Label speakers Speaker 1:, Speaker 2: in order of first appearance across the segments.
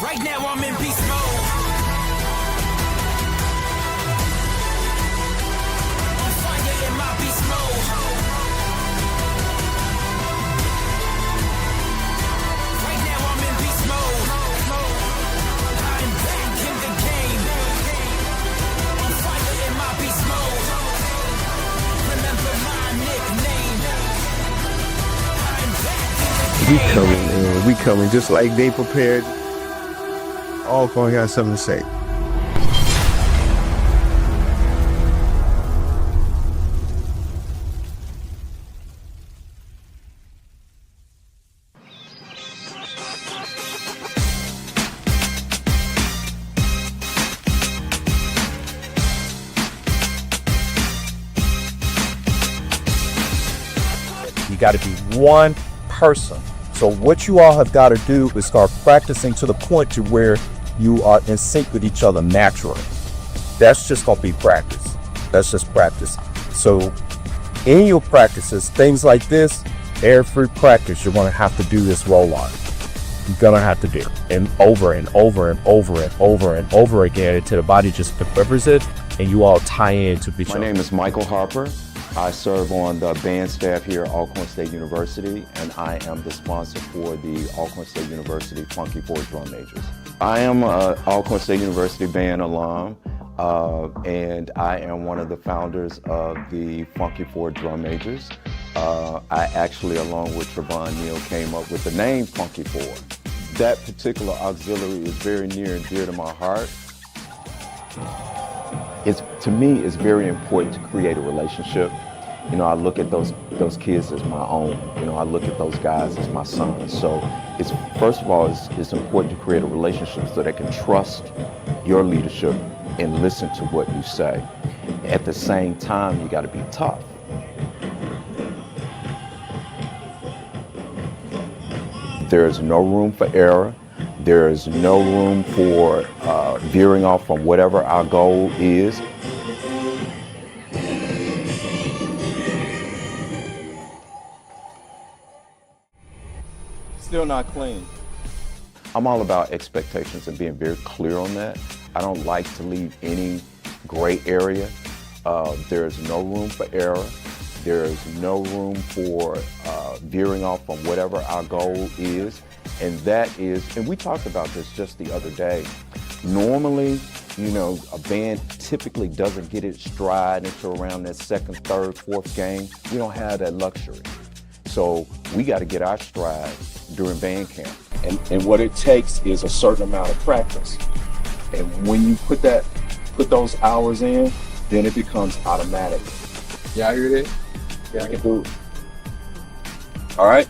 Speaker 1: Right now I'm in beast mode. On fire in my beast mode. Right now I'm in beast mode. I'm back in the game. On fire in my beast mode. Remember my nickname. I'm back in the game.
Speaker 2: We coming just like they prepared. Alcorn got something to say.
Speaker 3: You got to be one person. So what you all have got to do is start practicing to the point to where you are in sync with each other naturally. That's just going to be practice. That's just practice. So in your practices, things like this, every practice, you're going to have to do this roll on. You're going to have to do it and over and over and over and over and over again until the body just remembers it and you all tie into each other.
Speaker 4: My name is Michael Harper. I serve on the band staff here at Alcorn State University, and I am the sponsor for the Alcorn State University Funky Four Drum Majors. I am an Alcorn State University band alum, and I am one of the founders of the Funky Four Drum Majors. I actually, along with Trevon Neal, came up with the name Funky Four. That particular auxiliary is very near and dear to my heart. To me, it's very important to create a relationship. You know, I look at those kids as my own. You know, I look at those guys as my sons. So it's, first of all, it's important to create a relationship so they can trust your leadership and listen to what you say. At the same time, you got to be tough. There is no room for error. There is no room for veering off from whatever our goal is.
Speaker 3: Still not clean.
Speaker 4: I'm all about expectations and being very clear on that. I don't like to leave any gray area. There is no room for error. There is no room for veering off from whatever our goal is. And that is, and we talked about this just the other day. Normally, you know, a band typically doesn't get its stride until around that second, third, fourth game. We don't have that luxury. So we got to get our stride during band camp.
Speaker 3: And what it takes is a certain amount of practice. And when you put those hours in, then it becomes automatic.
Speaker 2: Y'all hear that?
Speaker 3: Yeah, I can do it. All right?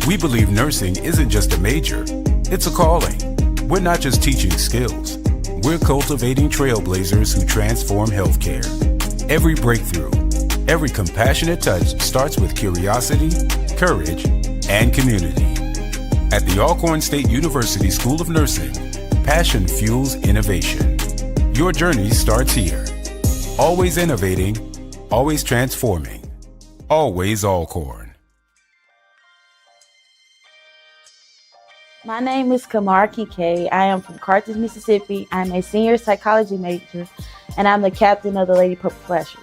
Speaker 5: We believe nursing isn't just a major, it's a calling. We're not just teaching skills. We're cultivating trailblazers who transform healthcare. Every breakthrough, every compassionate touch starts with curiosity, courage, and community. At the Alcorn State University School of Nursing, passion fuels innovation. Your journey starts here. Always innovating, always transforming, always Alcorn.
Speaker 6: My name is Kamar Kike. I am from Carthage, Mississippi. I'm a senior psychology major, and I'm the captain of the Lady Purple Flashers.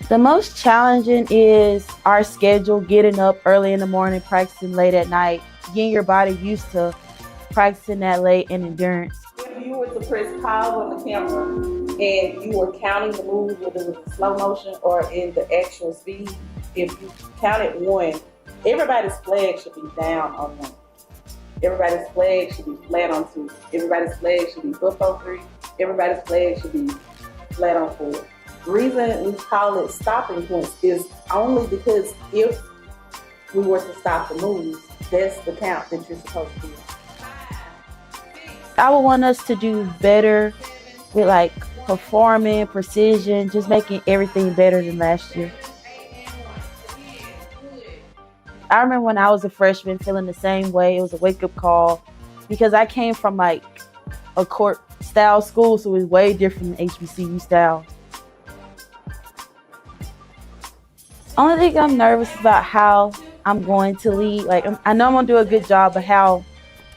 Speaker 6: The most challenging is our schedule, getting up early in the morning, practicing late at night, getting your body used to practicing that late and endurance.
Speaker 7: If you were to press pause on the camera and you were counting the moves, whether it was in slow motion or in the actual speed, if you counted one, everybody's flag should be down on one. Everybody's flag should be flat on two. Everybody's flag should be up on three. Everybody's flag should be flat on four. The reason we call it stopping points is only because if we were to stop the moves, that's the count that you're supposed to do.
Speaker 6: I would want us to do better with like performing, precision, just making everything better than last year. I remember when I was a freshman feeling the same way. It was a wake-up call. because I came from like a court style school, so it's way different than HBCU style. Only thing I'm nervous about how I'm going to lead. Like, I know I'm gonna do a good job, but how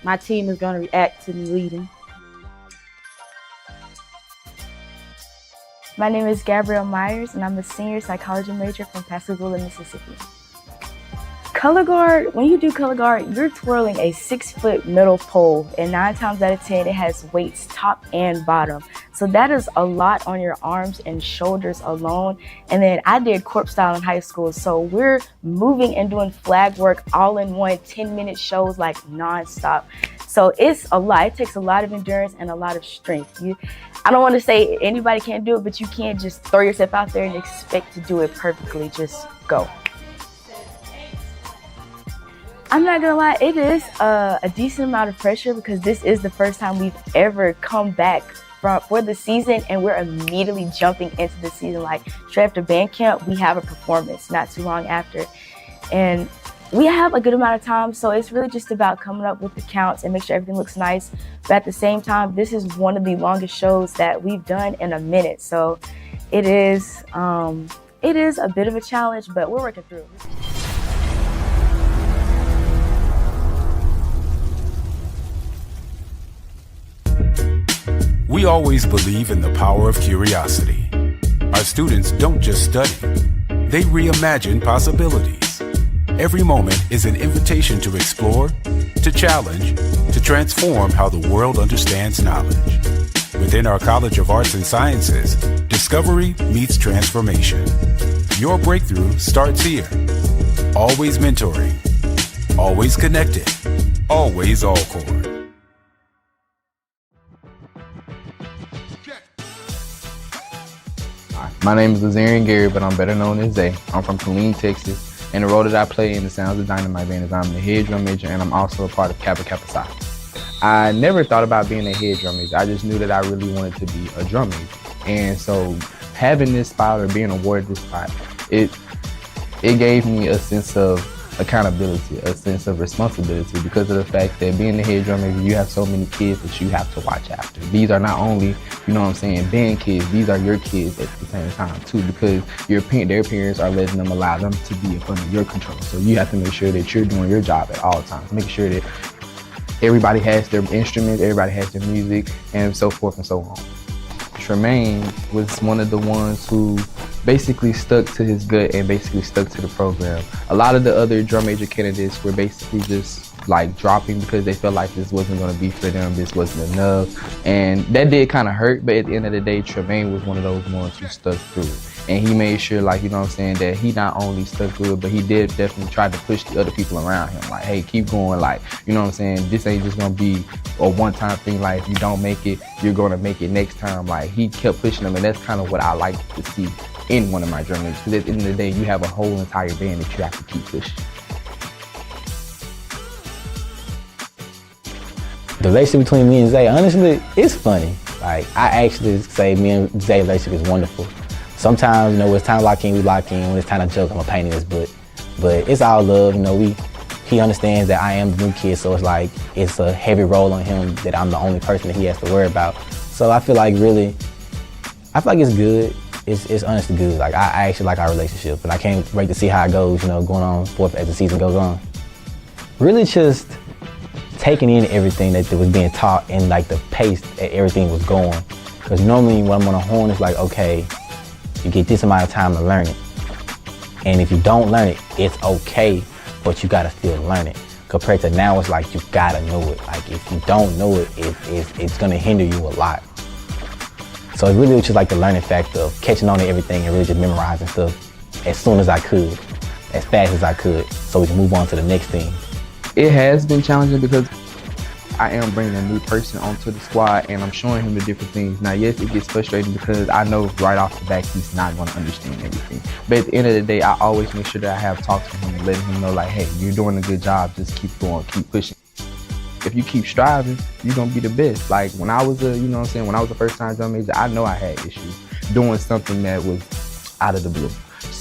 Speaker 6: my team is gonna react to me leading.
Speaker 8: My name is Gabrielle Myers, and I'm a senior psychology major from Pascagoula, Mississippi. Color guard, when you do color guard, you're twirling a 6-foot metal pole, and 9 times out of 10, it has weights top and bottom. So that is a lot on your arms and shoulders alone. And then I did corp style in high school, so we're moving and doing flag work all in one, 10-minute shows like nonstop. So it's a lot. It takes a lot of endurance and a lot of strength. I don't want to say anybody can't do it, but you can't just throw yourself out there and expect to do it perfectly. Just go. I'm not gonna lie, it is a decent amount of pressure because this is the first time we've ever come back for the season, and we're immediately jumping into the season. Like straight after band camp, we have a performance not too long after. And we have a good amount of time, so it's really just about coming up with the counts and make sure everything looks nice. But at the same time, this is one of the longest shows that we've done in a minute. So it is a bit of a challenge, but we're working through it.
Speaker 5: We always believe in the power of curiosity. Our students don't just study, they reimagine possibilities. Every moment is an invitation to explore, to challenge, to transform how the world understands knowledge. Within our College of Arts and Sciences, discovery meets transformation. Your breakthrough starts here. Always mentoring, always connected, always Alcorn.
Speaker 9: My name is LaZarion, but I'm better known as Zay. I'm from Killeen, Texas, and the role that I play in the Sounds of Dyn-O-Mite band is I'm the head drum major, and I'm also a part of Kappa Kappa Psi. I never thought about being a head drum major. I just knew that I really wanted to be a drum major. And so having this spot or being awarded this spot, it gave me a sense of accountability, a sense of responsibility, because of the fact that being the head drum major, you have so many kids that you have to watch after. These are not only, you know what I'm saying, band kids, these are your kids at the same time too, because their parents are letting them allow them to be up under your control. So you have to make sure that you're doing your job at all times, make sure that everybody has their instruments, everybody has their music, and so forth and so on. Tremaine was one of the ones who basically stuck to his gut and basically stuck to the program. A lot of the other drum major candidates were basically just like dropping because they felt like this wasn't going to be for them, this wasn't enough, and that did kind of hurt. But at the end of the day, Tremaine was one of those ones who stuck through it, and he made sure, like, you know what I'm saying, that he not only stuck through it, but he did definitely try to push the other people around him, like, hey, keep going, like, you know what I'm saying, this ain't just gonna be a one-time thing, like, if you don't make it, you're gonna make it next time. Like, he kept pushing them, and that's kind of what I like to see in one of my drum majors, because at the end of the day, you have a whole entire band that you have to keep pushing.
Speaker 10: The relationship between me and Zay, honestly, it's funny. Like, I actually say me and Zay's relationship is wonderful. Sometimes, you know, when it's time to lock in, we lock in. When it's time to joke, I'm a pain in his butt. But it's all love, you know, he understands that I am the new kid, so it's like, it's a heavy role on him that I'm the only person that he has to worry about. So I feel like it's good. It's honestly good. Like, I actually like our relationship, and I can't wait to see how it goes, you know, going on forth as the season goes on. Really just taking in everything that was being taught and like the pace that everything was going. Because normally when I'm on a horn, it's like, okay, you get this amount of time to learn it. And if you don't learn it, it's okay, but you gotta still learn it. Compared to now, it's like you gotta know it. Like, if you don't know it, it's gonna hinder you a lot. So it really was just like the learning factor of catching on to everything and really just memorizing stuff as soon as I could, as fast as I could, so we can move on to the next thing.
Speaker 9: It has been challenging because I am bringing a new person onto the squad and I'm showing him the different things. Now, yes, it gets frustrating because I know right off the bat he's not going to understand everything. But at the end of the day, I always make sure that I have talked to him and letting him know, like, hey, you're doing a good job. Just keep going, keep pushing. If you keep striving, you're going to be the best. Like, when I was when I was a first-time drum major, I know I had issues doing something that was out of the blue.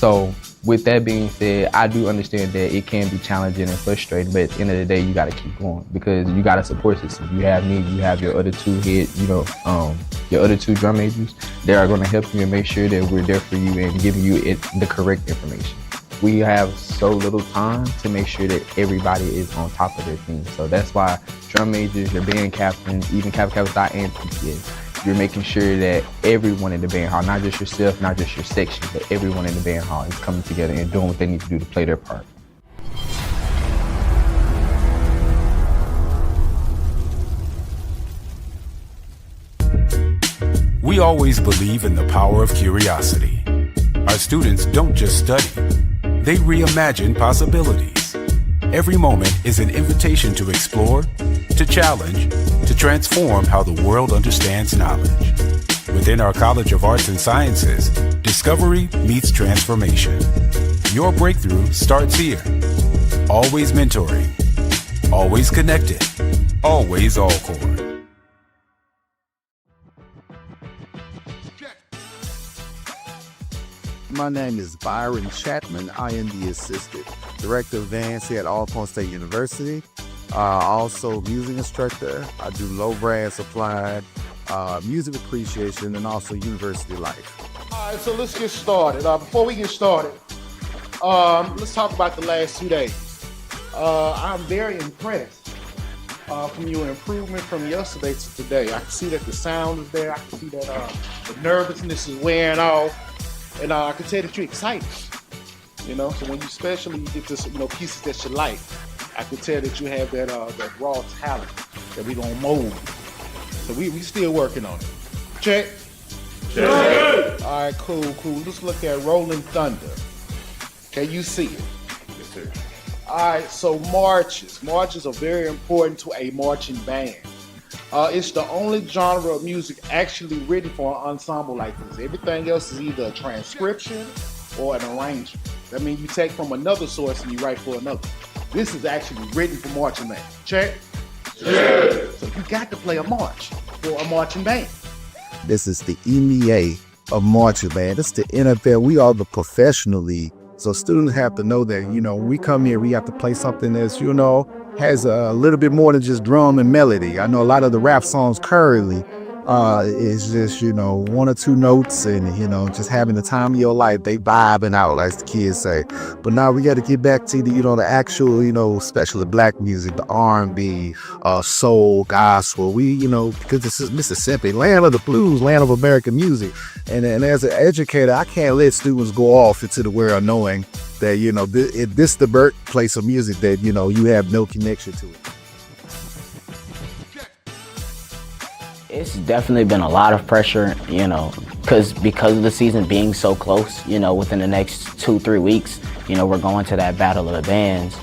Speaker 9: So with that being said, I do understand that it can be challenging and frustrating, but at the end of the day, you got to keep going because you got a support system. You have me, you have your other two your other two drum majors. They are going to help you and make sure that we're there for you and giving you the correct information. We have so little time to make sure that everybody is on top of their team. So that's why drum majors, your band captains, even Kappa Kappa Psi and PTS, you're making sure that everyone in the band hall, not just yourself, not just your section, but everyone in the band hall is coming together and doing what they need to do to play their part.
Speaker 5: We always believe in the power of curiosity. Our students don't just study, they reimagine possibilities. Every moment is an invitation to explore, to challenge, to transform how the world understands knowledge. Within our College of Arts and Sciences, discovery meets transformation. Your breakthrough starts here. Always mentoring, always connected, always Alcorn.
Speaker 2: My name is Byron Chapman. I am the Assistant Director of Dance here at Alcorn State University. Also music instructor. I do low brass applied, music appreciation, and also university life.
Speaker 11: All right, so let's get started. Before we get started, let's talk about the last 2 days. I'm very impressed from your improvement from yesterday to today. I can see that the sound is there. I can see that the nervousness is wearing off. And I can tell that you're excited, so when you especially get this, pieces that you like, I can tell that you have that raw talent that we gonna mold. So we still working on it. Check. Check. All right, cool. Let's look at Rolling Thunder. Can you see it? Yes, sir. All right, so marches. Marches are very important to a marching band. It's the only genre of music actually written for an ensemble like this. Everything else is either a transcription or an arrangement. That means you take from another source and you write for another. This is actually written for marching band. Check? Check. So you got to play a march for a marching band.
Speaker 2: This is the EMEA of marching band. It's the NFL. We are the professional league. So students have to know that, when we come here, we have to play something that's, has a little bit more than just drum and melody. I know a lot of the rap songs currently is just, one or two notes and, just having the time of your life. They vibing out, like the kids say. But now we got to get back to the actual, especially black music, the R&B, soul, gospel. We, because this is Mississippi, land of the blues, land of American music. And as an educator, I can't let students go off into the world knowing that, this the birthplace of music that, you have no connection to it.
Speaker 12: It's definitely been a lot of pressure, because of the season being so close, within the next 2-3 weeks, we're going to that battle of the bands.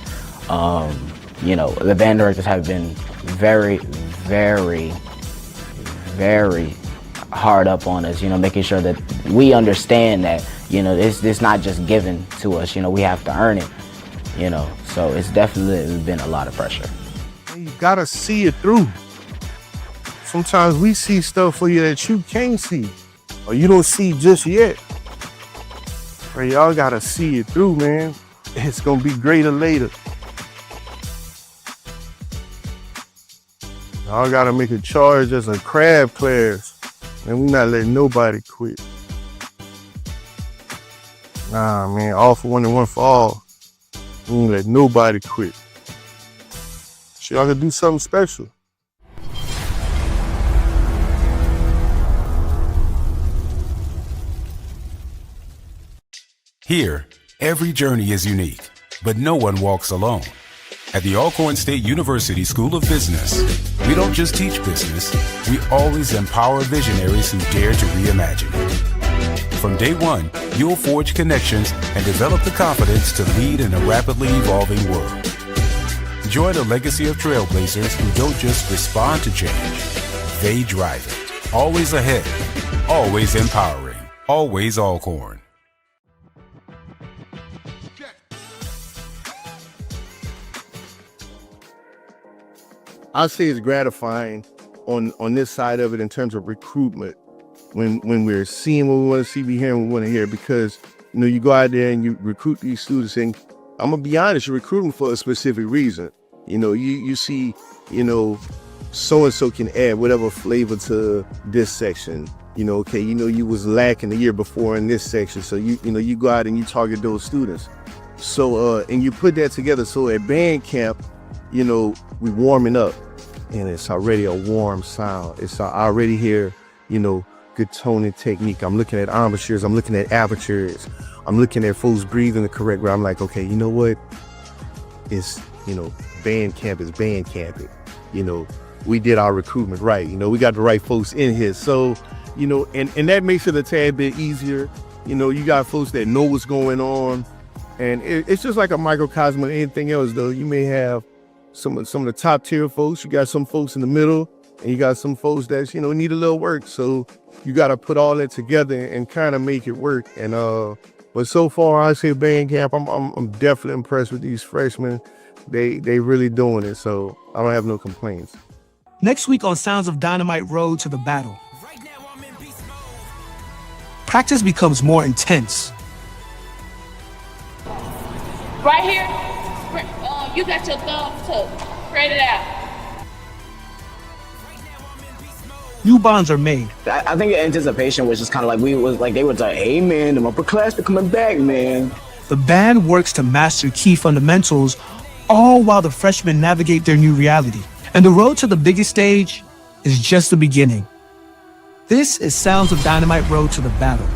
Speaker 12: The band directors have been very, very, very hard up on us, making sure that we understand that, it's not just given to us, we have to earn it, so it's definitely been a lot of pressure.
Speaker 2: You gotta see it through. Sometimes we see stuff for you that you can't see or you don't see just yet. But y'all gotta see it through, man. It's gonna be greater later. Y'all gotta make a charge as a crab players. And we not letting nobody quit. Nah, man, all for one and one for all. We ain't let nobody quit. So y'all gotta do something special.
Speaker 5: Here, every journey is unique, but no one walks alone. At the Alcorn State University School of Business, we don't just teach business, we always empower visionaries who dare to reimagine it. From day one, you'll forge connections and develop the confidence to lead in a rapidly evolving world. Join a legacy of trailblazers who don't just respond to change, they drive it. Always ahead, always empowering, always Alcorn.
Speaker 2: I say it's gratifying on this side of it in terms of recruitment when we're seeing what we want to see, we hearing what we want to hear, because You know, you go out there and you recruit these students, and I'm gonna be honest, you're recruiting for a specific reason. You know, you see, you know, so-and-so can add whatever flavor to this section. You know, okay, you know, you was lacking the year before in this section. So you know, you go out and you target those students. So, and you put that together. So at band camp, you know, we warming up and it's already a warm sound. It's already here, you know, good toning technique. I'm looking at embouchures, I'm looking at apertures, I'm looking at folks breathing the correct way. I'm like, okay, you know what? It's, you know, band camp is band camping. You know, we did our recruitment right. You know, we got the right folks in here. So, you know, and that makes it a tad bit easier. You know, you got folks that know what's going on. And it's just like a microcosm of anything else, though. You may have some of the top tier folks. You got some folks in the middle, and you got some folks that, you know, need a little work. So you got to put all that together and kind of make it work. And but so far, I say band camp, I'm definitely impressed with these freshmen. They really doing it. So I don't have no complaints.
Speaker 13: Next week on Sounds of Dyn-O-Mite Road to the Battle, practice becomes more intense.
Speaker 14: Right here, you got your thumb tucked. Spread it out.
Speaker 13: New bonds are made.
Speaker 12: I think the anticipation was just kind of like they were like, hey man, the upperclassmen coming back, man.
Speaker 13: The band works to master key fundamentals, all while the freshmen navigate their new reality. And the road to the biggest stage is just the beginning. This is Sounds of Dyn-O-Mite Road to the Battle.